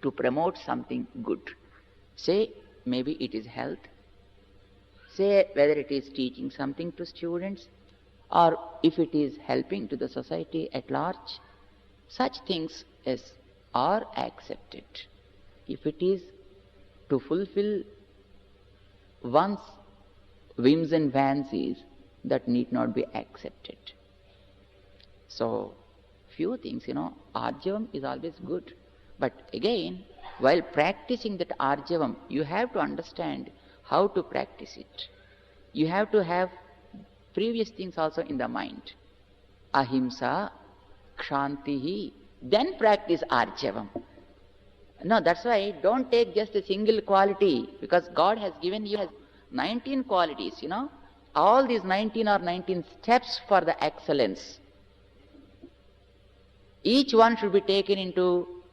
to promote something good. Say, maybe it is health. Say, whether it is teaching something to students, or if it is helping to the society at large. Such things are accepted. If it is to fulfill one's whims and fancies, that need not be accepted. So, few things, arjavam is always good. But again, while practicing that arjavam, you have to understand how to practice it. You have to have previous things also in the mind. Ahimsa, kshantihi, then practice arjavam. No, that's why don't take just a single quality, because God has given you 19 qualities, All these 19 are 19 steps for the excellence. Each one should be taken into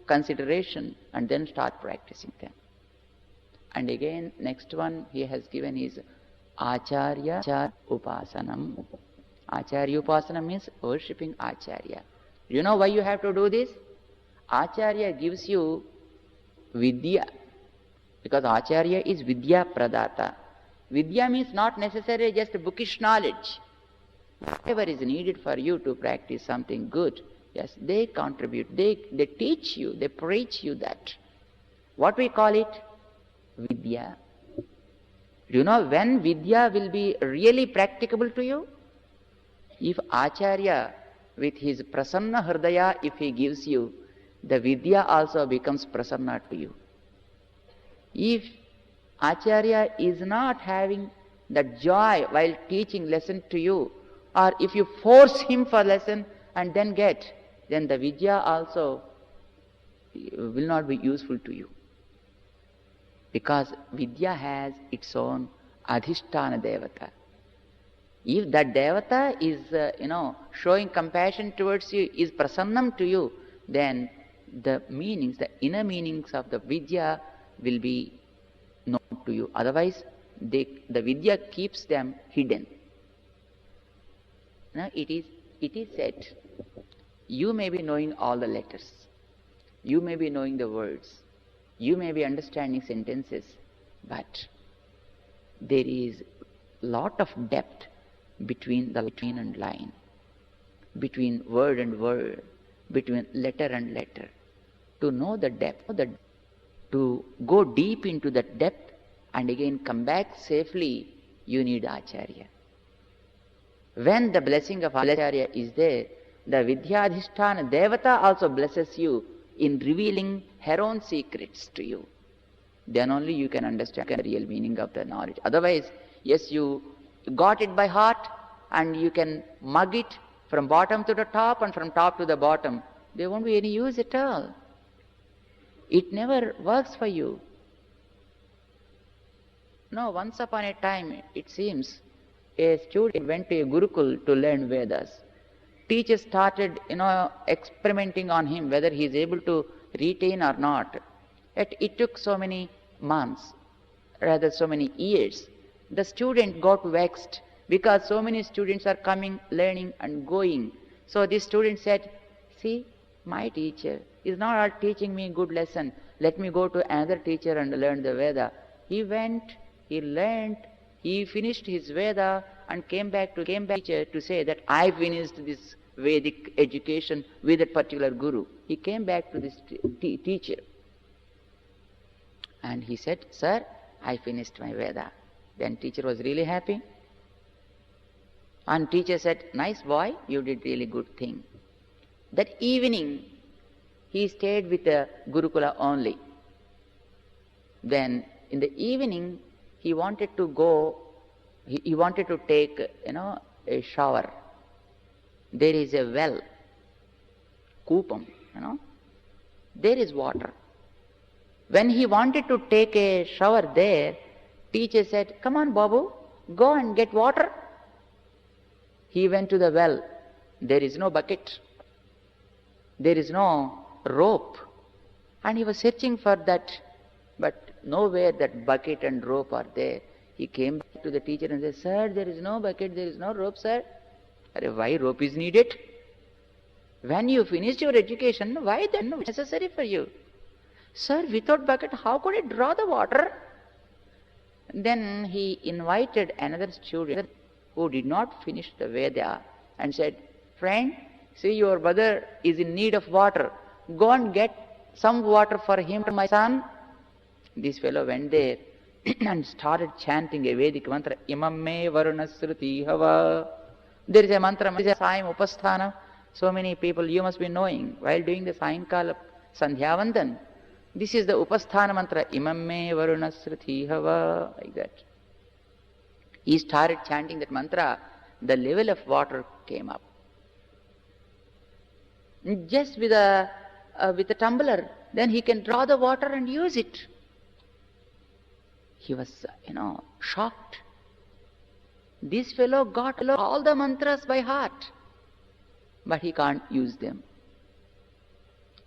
consideration and then start practicing them. And again, next one he has given is Acharya Upasanam. Acharya Upasanam means worshipping Acharya. Do you know why you have to do this? Acharya gives you Vidya, because Acharya is Vidya Pradata. Vidya means not necessarily just bookish knowledge. Whatever is needed for you to practice something good, yes, they contribute, they teach you, they preach you that. What we call it? Vidya. Do you know when Vidya will be really practicable to you? If Acharya with his prasanna hridaya, if he gives you, the Vidya also becomes prasanna to you. If Acharya is not having that joy while teaching lesson to you, or if you force him for lesson and then then the Vidya also will not be useful to you. Because Vidya has its own Adhisthana Devata. If that Devata is, showing compassion towards you, is prasannam to you, then the meanings, the inner meanings of the Vidya will be known to you. Otherwise, the Vidya keeps them hidden. Now, it is said, you may be knowing all the letters, you may be knowing the words, you may be understanding sentences, but there is lot of depth between the line and line, between word and word, between letter and letter. To know the depth, to go deep into that depth and again come back safely, you need Acharya. When the blessing of Acharya is there, the Vidyadhisthana Devata also blesses you in revealing her own secrets to you. Then only you can understand the real meaning of the knowledge. Otherwise, yes, you got it by heart and you can mug it from bottom to the top and from top to the bottom. There won't be any use at all. It never works for you. No, once upon a time, it seems, a student went to a Gurukul to learn Vedas. Teacher started, experimenting on him whether he is able to retain or not. Yet it took so many months, rather so many years. The student got vexed because so many students are coming, learning and going. So this student said, see, my teacher is not teaching me good lesson. Let me go to another teacher and learn the Veda. He went, he learned, he finished his Veda and came back to teacher to say that I finished this Vedic education with a particular guru. He came back to this teacher and he said, sir, I finished my Veda. Then teacher was really happy. And teacher said, nice boy, you did really good thing. That evening, he stayed with the Gurukula only. Then in the evening, he wanted to go, he wanted to take, a shower. There is a well, Kupam, there is water. When he wanted to take a shower there, teacher said, come on, Babu, go and get water. He went to the well. There is no bucket. There is no rope. And he was searching for that, but nowhere that bucket and rope are there. He came back to the teacher and said, sir, there is no bucket, there is no rope, sir. Why rope is needed? When you finished your education, why then necessary for you? Sir, without bucket, how could I draw the water? Then he invited another student who did not finish the Veda and said, friend, see your brother is in need of water. Go and get some water for him, my son. This fellow went there and started chanting a Vedic mantra, Imam me varunasruti hava. There is a mantra, Saim Upasthana. So many people you must be knowing while doing the Sayankala Sandhyavandan. This is the Upasthana mantra, Imam me varunasruti hava, like that. He started chanting that mantra, the level of water came up. Just with a tumbler, then he can draw the water and use it. He was, shocked. This fellow got all the mantras by heart, but he can't use them.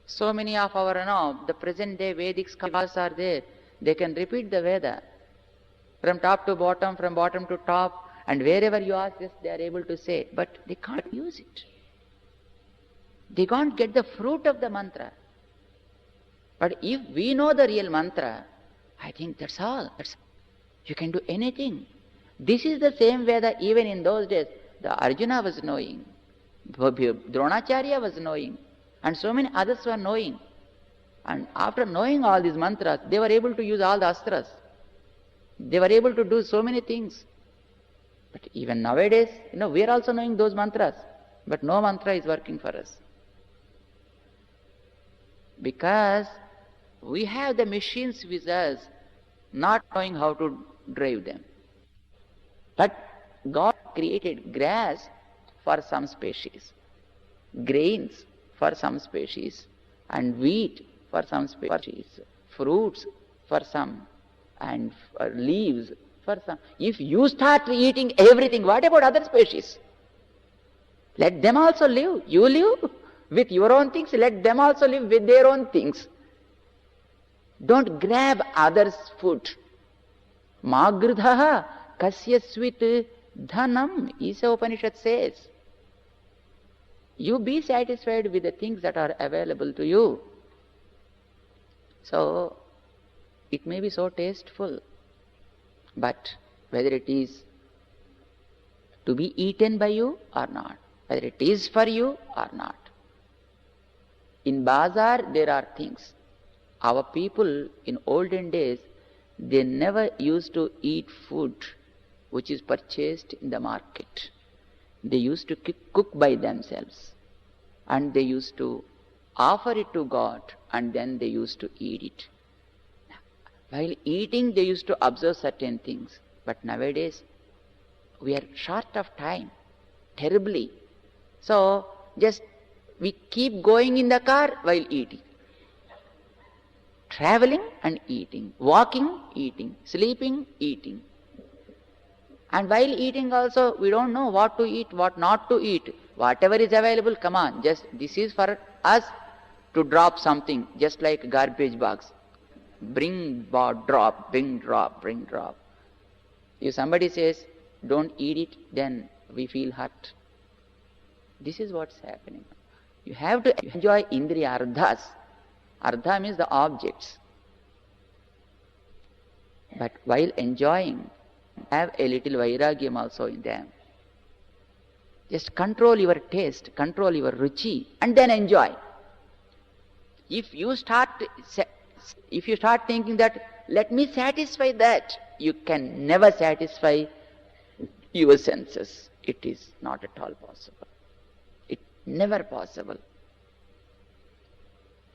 So many of our, the present day Vedic scholars are there. They can repeat the Veda from top to bottom, from bottom to top, and wherever you ask this, they are able to say, but they can't use it. They can't get the fruit of the mantra. But if we know the real mantra, I think that's all. You can do anything. This is the same Veda even in those days. The Arjuna was knowing, Dronacharya was knowing, and so many others were knowing. And after knowing all these mantras, they were able to use all the astras. They were able to do so many things. But even nowadays, we are also knowing those mantras, but no mantra is working for us. Because we have the machines with us, not knowing how to drive them. But God created grass for some species, grains for some species, and wheat for some species, fruits for some, and leaves for some. If you start eating everything, what about other species? Let them also live. You live with your own things, let them also live with their own things. Don't grab others' food. Magridhaha kasyasvit dhanam, Isa Upanishad says. You be satisfied with the things that are available to you. So, it may be so tasteful, but whether it is to be eaten by you or not, whether it is for you or not. In bazaar, there are things. Our people in olden days, they never used to eat food which is purchased in the market. They used to cook by themselves, and they used to offer it to God, and then they used to eat it. While eating, they used to observe certain things. But nowadays, we are short of time, terribly. So, just we keep going in the car while eating. Traveling and eating, walking, eating, sleeping, eating. And while eating also, we don't know what to eat, what not to eat. Whatever is available, come on, just this is for us to drop something, just like garbage box. Bring, drop, bring, drop, bring, drop. If somebody says, don't eat it, then we feel hurt. This is what's happening. You have to enjoy indriya ardhas. Ardha means the objects. But while enjoying, have a little vairagyam also in them. Just control your taste, control your ruchi, and then enjoy. If you start thinking that, let me satisfy that, you can never satisfy your senses. It is not at all possible. It's never possible.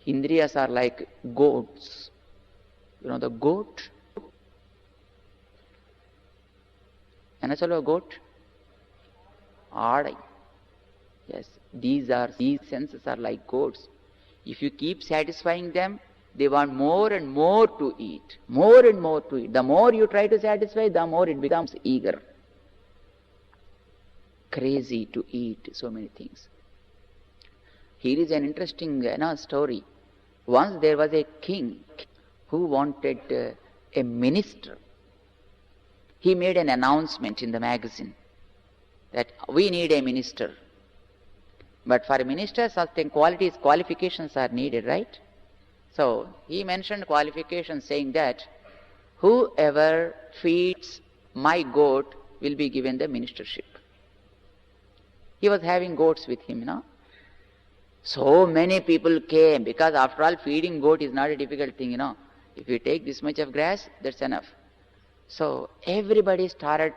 Indriyas are like goats. You know the goat? Anachalo goat? Aadai. Yes, these senses are like goats. If you keep satisfying them, they want more and more to eat. More and more to eat. The more you try to satisfy, the more it becomes eager. Crazy to eat so many things. Here is an interesting story. Once there was a king who wanted a minister. He made an announcement in the magazine that we need a minister. But for a minister, certain qualifications are needed, right? So he mentioned qualifications saying that whoever feeds my goat will be given the ministership. He was having goats with him, So many people came, because after all feeding goat is not a difficult thing, If you take this much of grass, that's enough. So everybody started,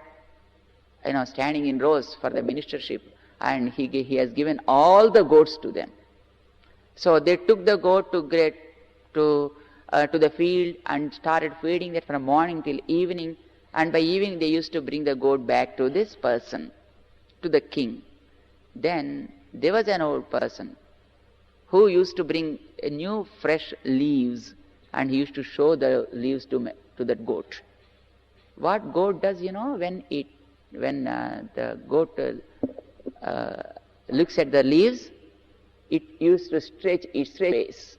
standing in rows for the ministership, and he has given all the goats to them. So they took the goat to the field and started feeding it from morning till evening, and by evening they used to bring the goat back to this person, to the king. Then there was an old person who used to bring new fresh leaves, and he used to show the leaves to that goat. What goat does, when the goat looks at the leaves, it used to stretch its face.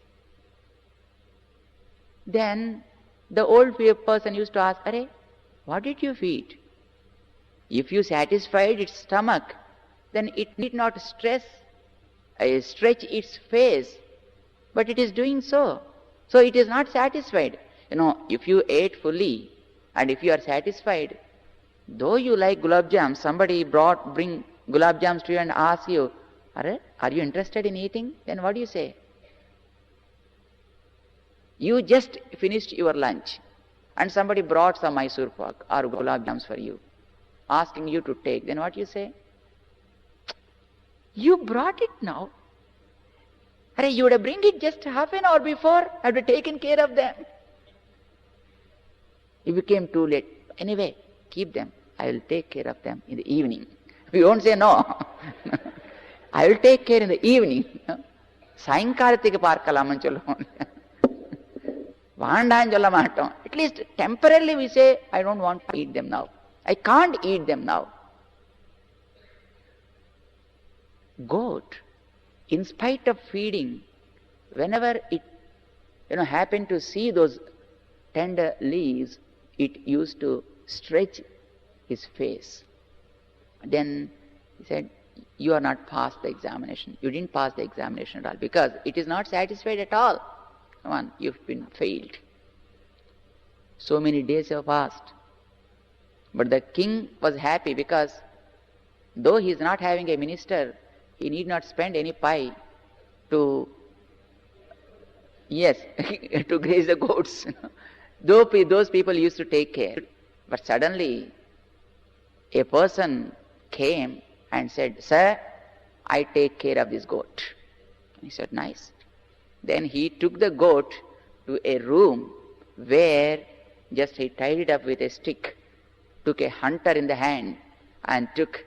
Then the old person used to ask, "Arey, what did you feed? If you satisfied its stomach, then it need not stretch its face, but it is doing so. So it is not satisfied. If you ate fully and if you are satisfied, though you like gulab jams, somebody bring gulab jams to you and ask you, are you interested in eating? Then what do you say? You just finished your lunch and somebody brought some Mysore pak or gulab jams for you, asking you to take. Then what do you say? You brought it now. You would have bring it just half an hour before. I would have taken care of them. It became too late. Anyway, keep them. I will take care of them in the evening. We won't say no. I will take care in the evening. Sayankalathiku paarkalaam solluvom. Vaandaan solla maatom. At least temporarily we say, I don't want to eat them now. I can't eat them now. Goat, in spite of feeding, whenever it happened to see those tender leaves, it used to stretch his face. Then he said, you are not passed the examination. You didn't pass the examination at all, because it is not satisfied at all. Come on, you've been failed. So many days have passed. But the king was happy, because though he is not having a minister, he need not spend any pie to graze the goats. Those people used to take care. But suddenly a person came and said, "Sir, I take care of this goat." He said, "Nice." Then he took the goat to a room where just he tied it up with a stick, took a hunter in the hand and took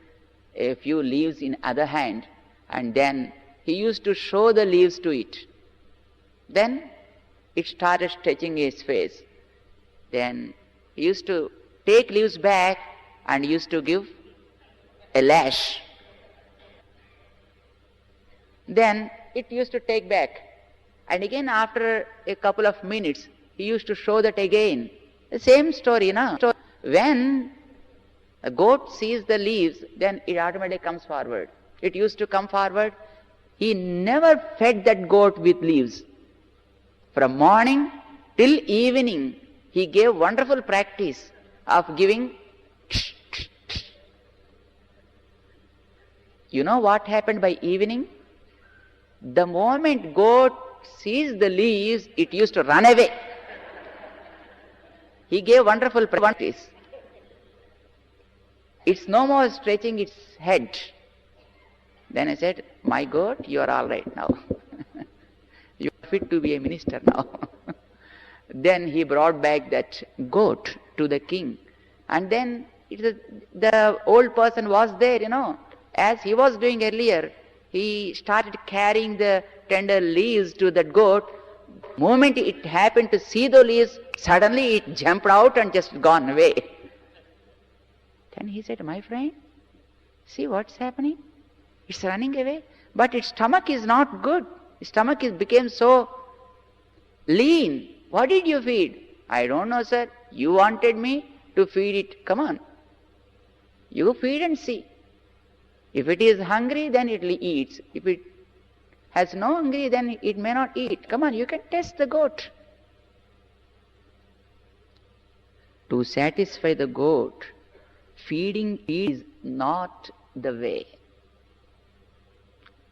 a few leaves in other hand, and then he used to show the leaves to it. Then it started stretching his face. Then he used to take leaves back and used to give a lash. Then it used to take back. And again after a couple of minutes, he used to show that again. The same story, So when a goat sees the leaves, then it automatically comes forward. It used to come forward. He never fed that goat with leaves. From morning till evening, he gave wonderful practice of giving. You know what happened by evening? The moment goat sees the leaves, it used to run away. He gave wonderful practice. It's no more stretching its head. Then I said, "My goat, you are all right now. You are fit to be a minister now." Then he brought back that goat to the king. And then the old person was there, As he was doing earlier, he started carrying the tender leaves to that goat. The moment it happened to see the leaves, suddenly it jumped out and just gone away. Then he said, "My friend, see what's happening? It's running away. But its stomach is not good. Its stomach became so lean. What did you feed?" "I don't know, sir. You wanted me to feed it. Come on. You feed and see. If it is hungry, then it eats. If it has no hungry, then it may not eat. Come on, you can test the goat. To satisfy the goat, feeding is not the way.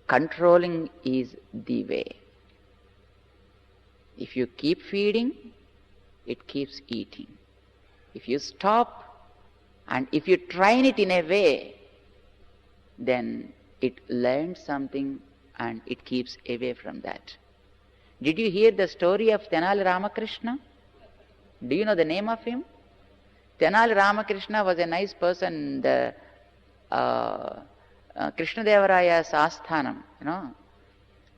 Controlling is the way. If you keep feeding, it keeps eating. If you stop and if you train it in a way, then it learns something and it keeps away from that. Did you hear the story of Tenali Ramakrishna? Do you know the name of him? Tenali Ramakrishna was a nice person, the Krishnadevaraya's Asthanam, you know.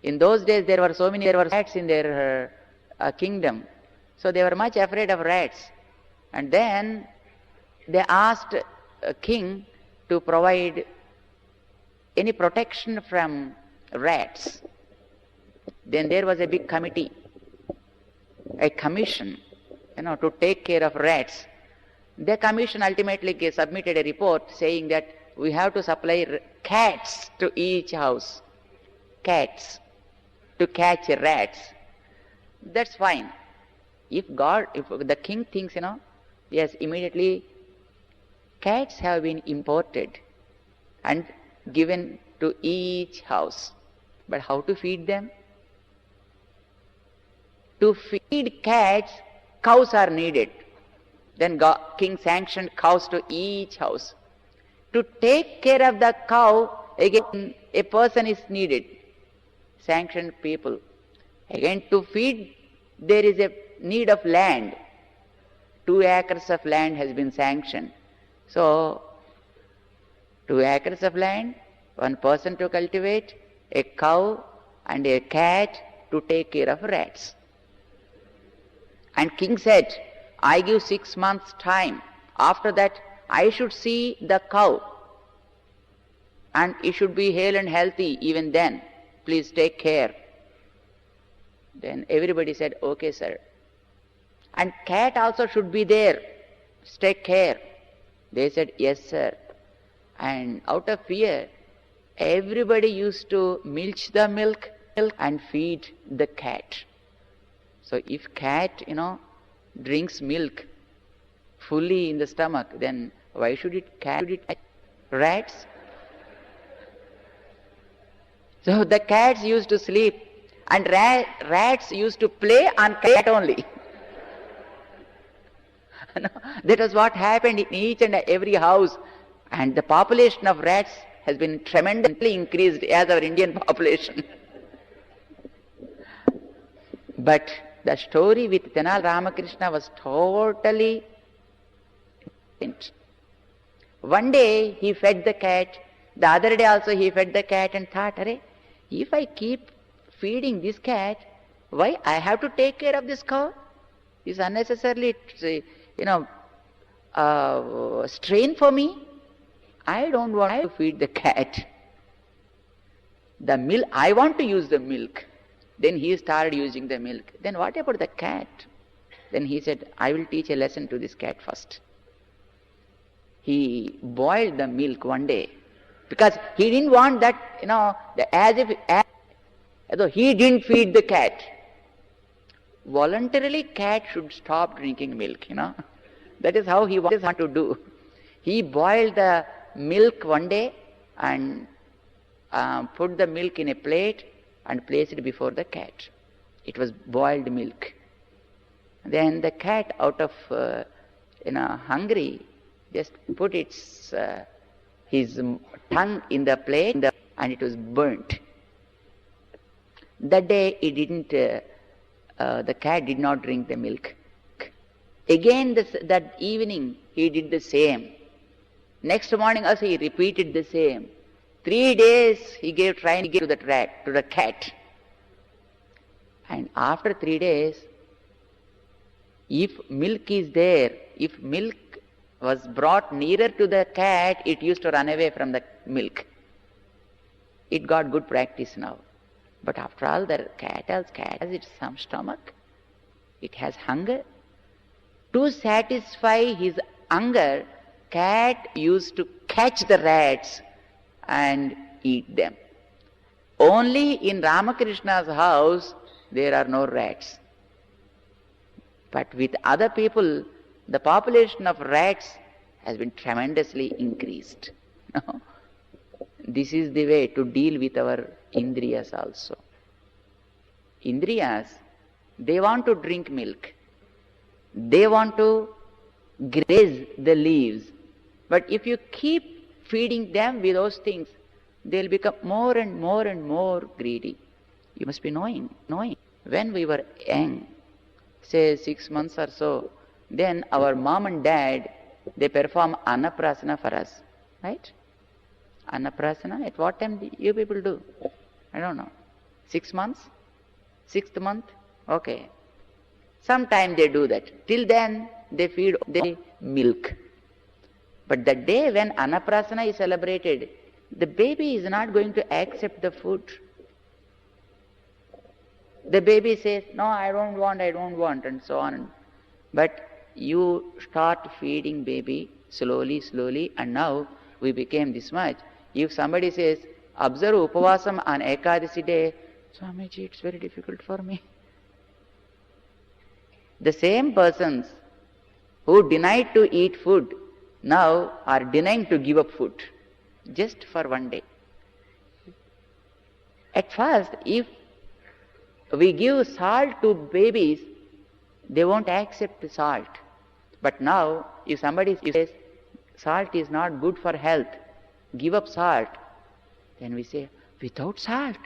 In those days there were rats in their kingdom. So they were much afraid of rats. And then they asked a king to provide any protection from rats. Then there was a big committee, a commission, to take care of rats. The commission ultimately submitted a report saying that we have to supply cats to each house. Cats to catch rats. That's fine. If the king thinks, yes, immediately cats have been imported and given to each house. But how to feed them? To feed cats, cows are needed. Then king sanctioned cows to each house. To take care of the cow, again a person is needed. Sanctioned people. Again to feed, there is a need of land. 2 acres of land has been sanctioned. So, 2 acres of land, 1 person to cultivate, a cow and a cat to take care of rats. And king said, I give 6 months time. After that, I should see the cow. And it should be hale and healthy even then. Please take care. Then everybody said, okay, sir. And cat also should be there. Take care. They said, yes, sir. And out of fear, everybody used to milk the milk and feed the cat. So if cat, drinks milk fully in the stomach, then why should it catch rats? So the cats used to sleep and rats used to play on cat only. That was what happened in each and every house. And the population of rats has been tremendously increased as our Indian population. But the story with Tenali Ramakrishna was totally different. One day he fed the cat, the other day also he fed the cat and thought, if I keep feeding this cat, why I have to take care of this cow? It's unnecessarily, strain for me. I don't want to feed the cat. The milk, I want to use the milk. Then he started using the milk. Then what about the cat? Then he said, I will teach a lesson to this cat first. He boiled the milk one day because he didn't want that, as though he didn't feed the cat. Voluntarily, cat should stop drinking milk, That is how he wanted to do. He boiled the milk one day and put the milk in a plate and placed it before the cat. It was boiled milk. Then the cat, out of hungry, just put his tongue in the plate and it was burnt. That day the cat did not drink the milk. Again that evening he did the same. Next morning also he repeated the same. 3 days he gave training to the cat. And after 3 days, if milk is there, if milk was brought nearer to the cat, it used to run away from the milk. It got good practice now. But after all, the cat has its some stomach. It has hunger. To satisfy his hunger, cat used to catch the rats and eat them. only in Ramakrishna's house there are no rats. But with other people, the population of rats has been tremendously increased. This is the way to deal with our indriyas also. Indriyas, they want to drink milk. They want to graze the leaves. But if you keep feeding them with those things, they'll become more and more and more greedy. You must be knowing. When we were young, say 6 months or so, then our mom and dad, they perform Annaprasana for us. Right? Annaprasana, at what time do you people do? I don't know. 6 months? 6th month? Okay. Sometime they do that. Till then, they feed the milk. But the day when Annaprasana is celebrated, the baby is not going to accept the food. The baby says, no, I don't want, and so on. But you start feeding baby slowly, and now we became this much. If somebody says, observe Upavasam on Ekadasi day, Swamiji, it's very difficult for me. The same persons who denied to eat food now are denying to give up food just for one day. At first, if we give salt to babies, they won't accept salt. But now, if somebody says salt is not good for health, give up salt, then we say, without salt,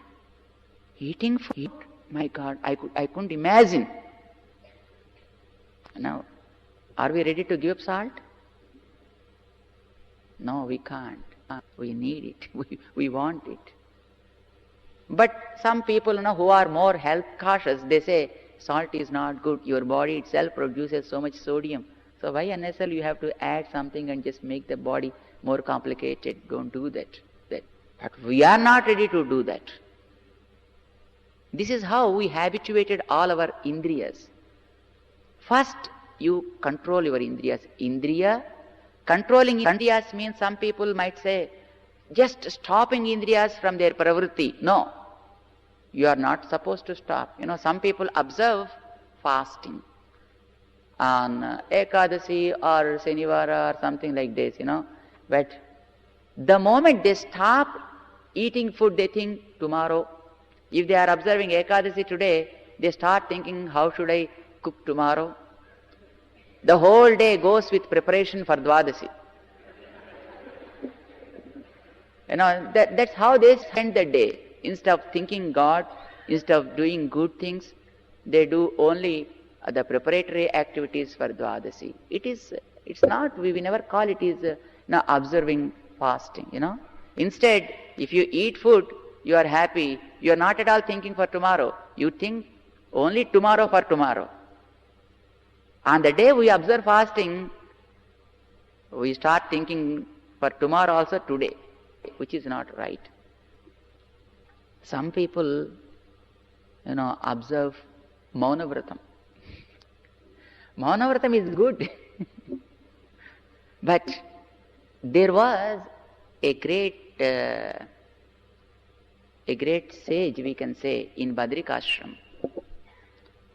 eating food, my God, I couldn't imagine. Now, are we ready to give up salt? No, we can't. We need it. We want it. But some people, who are more health cautious, they say salt is not good. Your body itself produces so much sodium. So why unnecessarily you have to add something and just make the body more complicated? Don't do that. But we are not ready to do that. This is how we habituated all our indriyas. First, you control your indriyas. Controlling indriyas means some people might say, just stopping indriyas from their pravritti. No, you are not supposed to stop. Some people observe fasting on Ekadasi or Shanivara or something like this, But the moment they stop eating food, they think tomorrow. If they are observing Ekadasi today, they start thinking, how should I cook tomorrow? The whole day goes with preparation for Dwadasi. That's how they spend the day. Instead of thinking God, instead of doing good things, they do only the preparatory activities for Dwadasi. It's not, we never call it is observing fasting, Instead, if you eat food, you are happy. You are not at all thinking for tomorrow. You think only tomorrow for tomorrow. On the day we observe fasting, we start thinking for tomorrow also today, which is not right. Some people, observe Maunavratam. Maunavratam is good. But there was a great sage, we can say, in Badrikashram.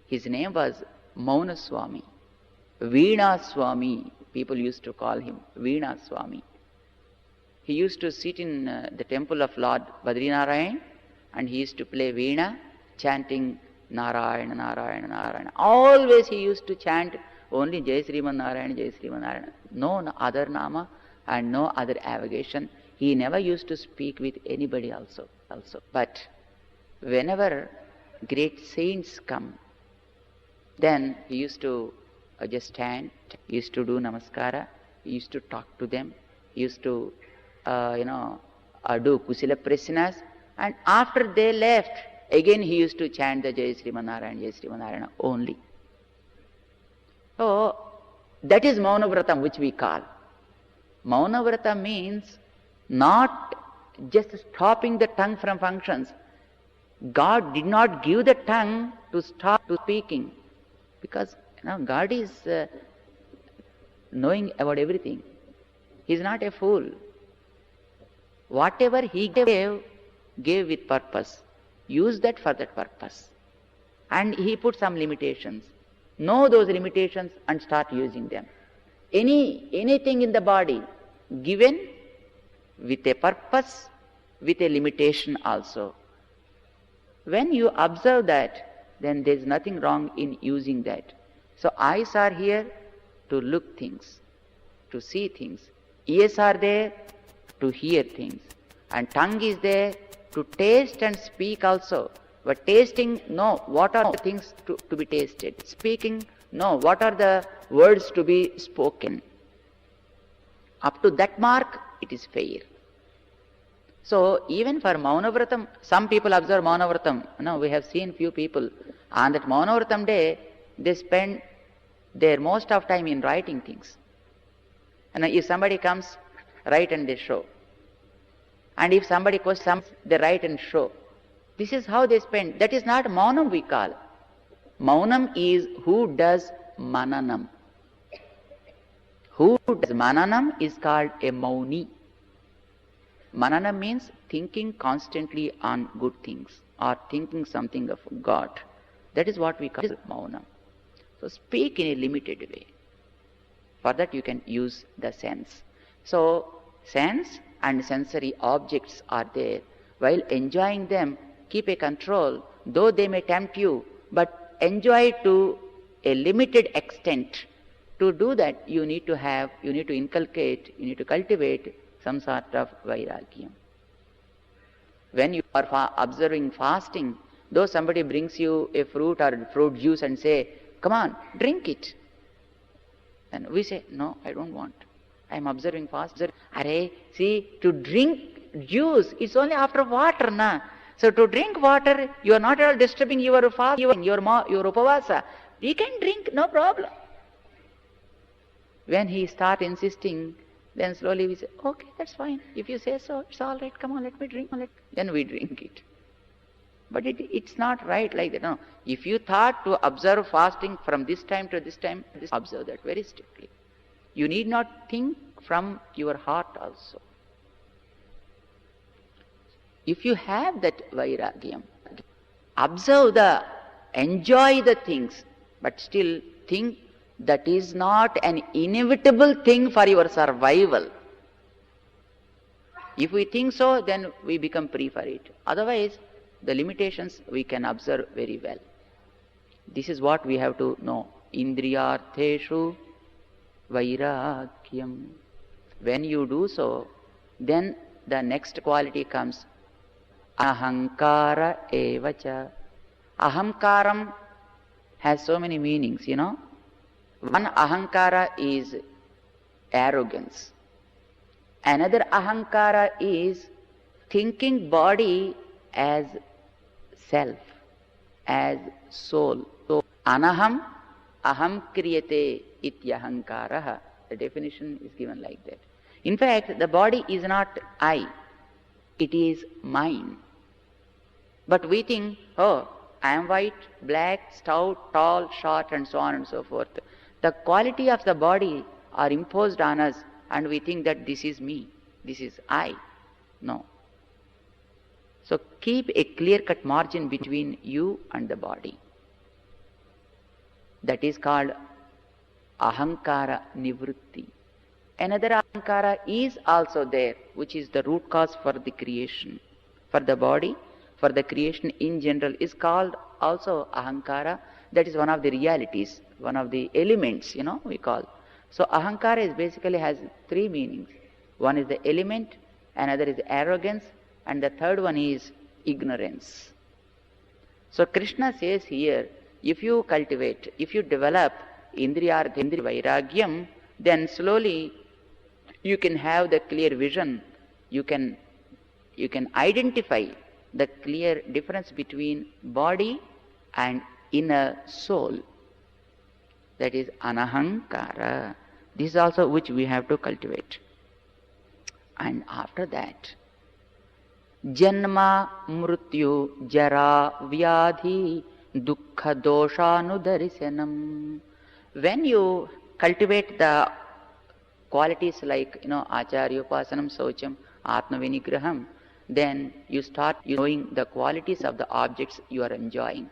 His name was Mauna Swami. Veena Swami, people used to call him Veena Swami. He used to sit in the temple of Lord Badrinarayan and he used to play Veena, chanting Narayana, Narayana, Narayana. Always he used to chant only Jai Sriman Narayana, Jai Sriman Narayana. No other Nama and no other avocation. He never used to speak with anybody also. But whenever great saints come, then he used to just stand, he used to do namaskara, he used to talk to them, he used to, do kusila prasnas, and after they left, again he used to chant the Jai Sriman Narayana only. So, that is Maunavratam which we call. Maunavratam means not just stopping the tongue from functions. God did not give the tongue to stop to speaking, because God is knowing about everything. He is not a fool. Whatever He gave, gave with purpose. Use that for that purpose. And he put some limitations. Know those limitations and start using them. Anything in the body given with a purpose, with a limitation also. When you observe that, then there is nothing wrong in using that. So eyes are here to look things, to see things. Ears are there to hear things. And tongue is there to taste and speak also. But tasting, no, what are the things to be tasted? Speaking, no, what are the words to be spoken? Up to that mark, it is fair. So even for Maunavratam, some people observe Maunavratam. No, we have seen few people. On that Maunavratam day, they spend their most of time in writing things. And if somebody comes, write and they show. And if somebody questions, they write and show. This is how they spend. That is not Maunam we call. Maunam is who does Mananam. Who does Mananam is called a Mauni. Mananam means thinking constantly on good things or thinking something of God. That is what we call Maunam. So speak in a limited way. For that you can use the sense. So sense and sensory objects are there. While enjoying them, keep a control, though they may tempt you, but enjoy to a limited extent. To do that, you need to inculcate, you need to cultivate some sort of vairagyam. When you are observing fasting, though somebody brings you a fruit or fruit juice and say, come on, drink it. And we say, no, I don't want. I am observing fast. Arey, see, to drink juice, it's only after water, na. So to drink water, you are not at all disturbing your fast, your upavasa. You can drink, no problem. When he start insisting, then slowly we say, okay, that's fine. If you say so, it's all right. Come on, let me drink. Then we drink it. But it's not right like that. No. If you thought to observe fasting from this time to this time, observe that very strictly. You need not think from your heart also. If you have that vairagyam, enjoy the things, but still think that is not an inevitable thing for your survival. If we think so, then we become free for it. Otherwise, the limitations we can observe very well. This is what we have to know. Indriyartheshu vairagyam. When you do so, then the next quality comes ahankara evacha. Ahamkaram has so many meanings, One ahankara is arrogance. Another ahankara is thinking body as self, as soul. So, anaham, aham kriyate ityahankaraha. The definition is given like that. In fact, the body is not I, it is mine. But we think, oh, I am white, black, stout, tall, short, and so on and so forth. The quality of the body are imposed on us, and we think that this is me, this is I. No. So keep a clear-cut margin between you and the body. That is called ahankara nivrutti. Another ahankara is also there, which is the root cause for the creation. For the body, for the creation in general, is called also ahankara. That is one of the realities, one of the elements, we call. So ahankara is basically has three meanings. One is the element, another is arrogance, and the third one is ignorance. So Krishna says here, if you cultivate, if you develop indriya vairagyam, then slowly you can have the clear vision. You can identify the clear difference between body and inner soul. That is anahankara. This is also which we have to cultivate. And after that, janma mrityu jara vyadhi dukkha doshanudarisyanam. When you cultivate the qualities like, acharya upasanam, saucham, atma vinigraham, then you start knowing the qualities of the objects you are enjoying.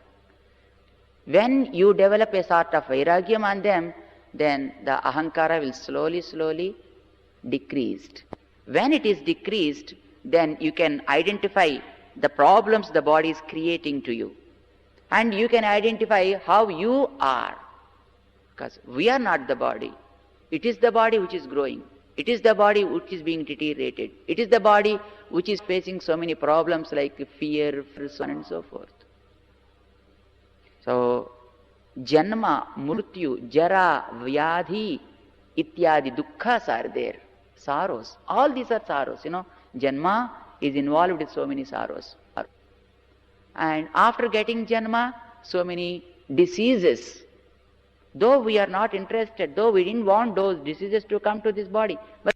When you develop a sort of vairagyam on them, then the ahankara will slowly decreased. When it is decreased, then you can identify the problems the body is creating to you. And you can identify how you are. Because we are not the body. It is the body which is growing. It is the body which is being deteriorated. It is the body which is facing so many problems like fear, so on and so forth. So, Janma, Murtyu, Jara, Vyadhi, Ityadi, Dukkhas are there. Sorrows. All these are sorrows, Janma is involved with so many sorrows. And after getting Janma, so many diseases. Though we are not interested, though we didn't want those diseases to come to this body, but